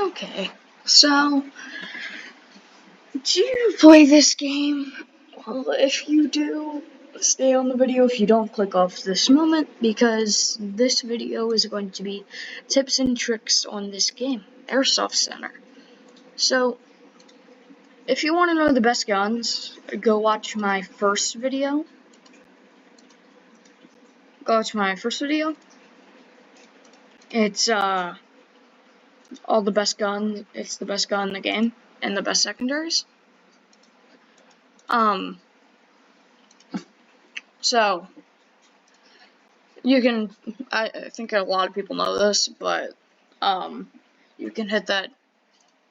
Okay, so, do you play this game? Well, if you do, stay on the video. If you don't, click off this moment, because this video is going to be tips and tricks on this game, Airsoft Center. So, if you want to know the best guns, go watch my first video. It's, all the best guns. It's the best gun in the game, and the best secondaries. So, you can, I think a lot of people know this, but, you can hit that,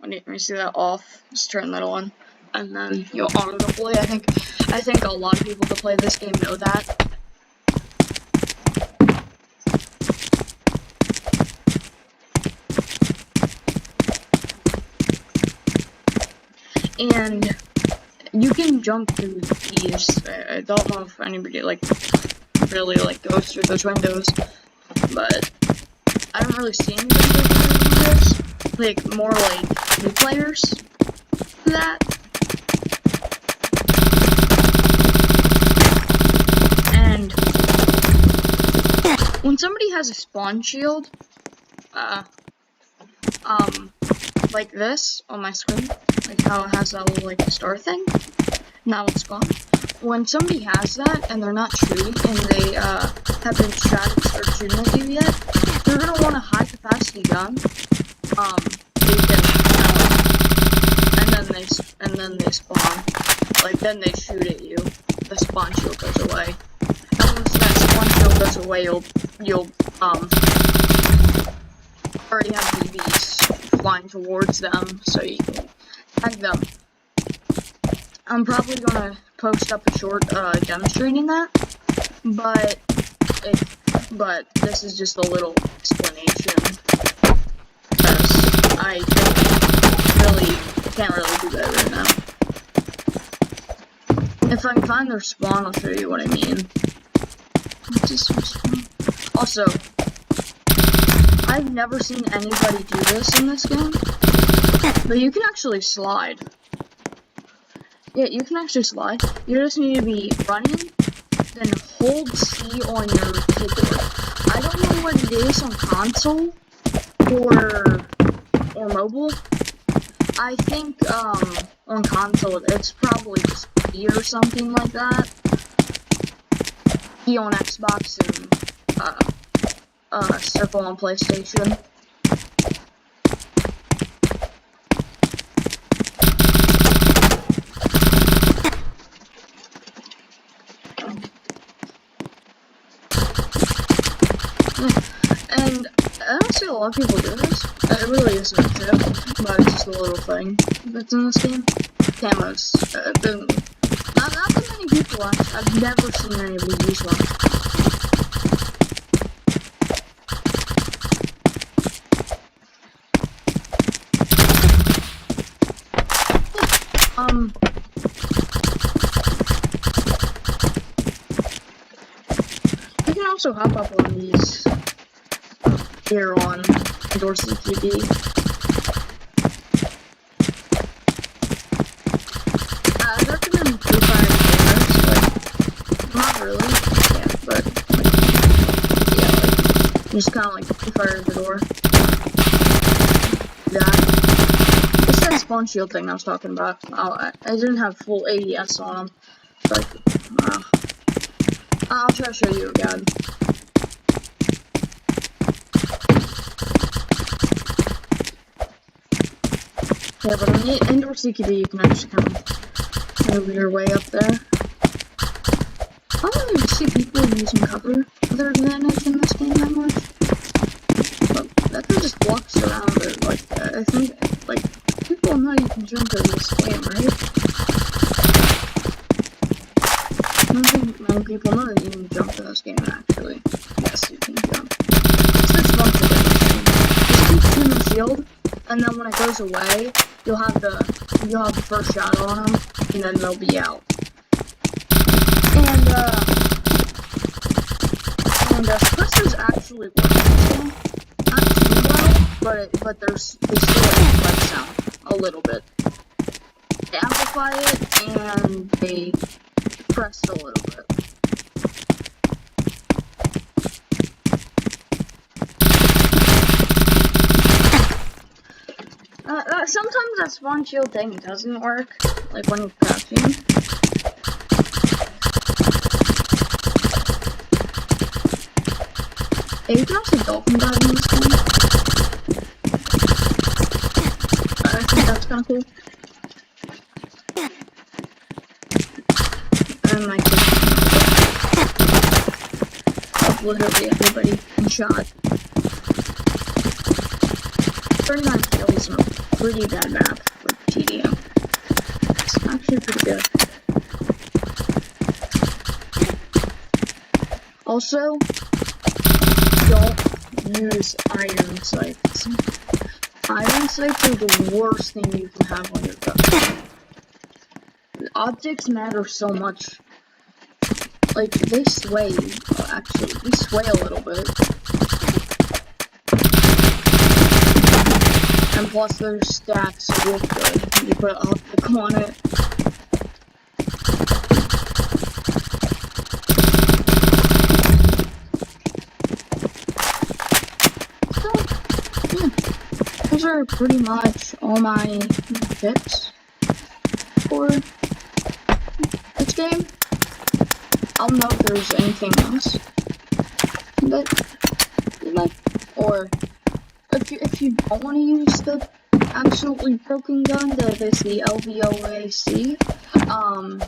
when you see that off, just turn that on, and then you'll auto-deploy. I think a lot of people that play this game know that. And you can jump through these. I don't know if anybody really goes through those windows, but I don't really see anybody go through this. More like new players do that. And when somebody has a spawn shield, like this on my screen, like how it has that little star thing, now it's gone. When somebody has that and they're not shooting and they haven't started shooting at you yet, they're gonna want a high capacity gun. And then they spawn. Then they shoot at you. The spawn shield goes away. And once that spawn shield goes away, you'll already have BBs flying towards them, so you can tag them. I'm probably gonna post up a short demonstrating that, but this is just a little explanation, because I can't really do that right now. If I can find their spawn, I'll show you what I mean. Also, I've never seen anybody do this in this game, but you can actually slide. Yeah, you can actually slide. You just need to be running, then hold C on your keyboard. I don't know what it is on console or mobile. I think on console it's probably just B or something like that. E on Xbox and circle on PlayStation. And I don't see a lot of people do this. It really isn't a tip, but it's just a little thing that's in this game. Camos. Not that many people. I've never seen anybody use one. You can also hop up on these here on Dorsey TV. I recommend pre-fire cameras, not really, yeah, but just kind of pre-fire the door. That. It's that spawn shield thing I was talking about. I didn't have full ADS on them. I'll try to show you again. Yeah, but on the indoor CQB, you can actually kind of move your way up there. I don't even see people using cover other advantage in this game that much. But that guy just walks around it. I think, people know you can jump in this game, right? I don't think many people know that you can jump in this game, actually. Yes, you can jump. It's this bunch of things. Just keep shooting the shield, and then when it goes away, you'll have the first shot on them, and then they'll be out. And suppressors actually work in this game. Not too well, but they still amplify the sound a little bit. They amplify it and they press a little bit. Sometimes that spawn shield thing doesn't work, like when you're crouching. Hey, you can also dolphin dive in this game. I think that's kind of cool. And my literally everybody in shot. 39 kills in a pretty bad map for TDM. It's actually pretty good. Also, don't use iron sights. Iron sights are the worst thing you can have on your gun. Optics matter so much. Like, they sway, actually. They sway a little bit. And plus, their stats look good. You put optic on it. So, yeah. Those are pretty much all my tips for this game. I don't know if there's anything else that you like, or if you don't want to use the absolutely broken gun, the LVOAC, I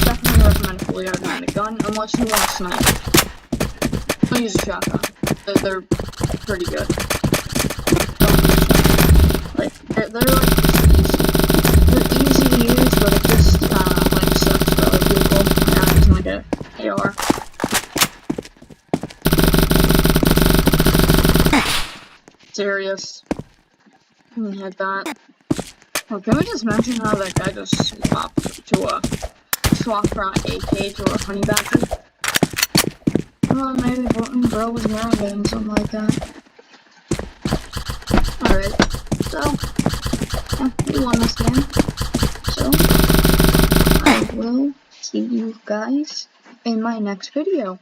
definitely recommend a fully automatic gun unless you want a sniper. I'll use a shotgun. They're pretty good. Like they're like they're easy to use, but it just like sucks for other people. I'm using like a AR. Serious. We had that. Well, can we just mention how that guy just swapped from an AK to a honey badger? Well, maybe bro was narrowing something like that. Alright, so yeah, we won this game. So I will see you guys in my next video.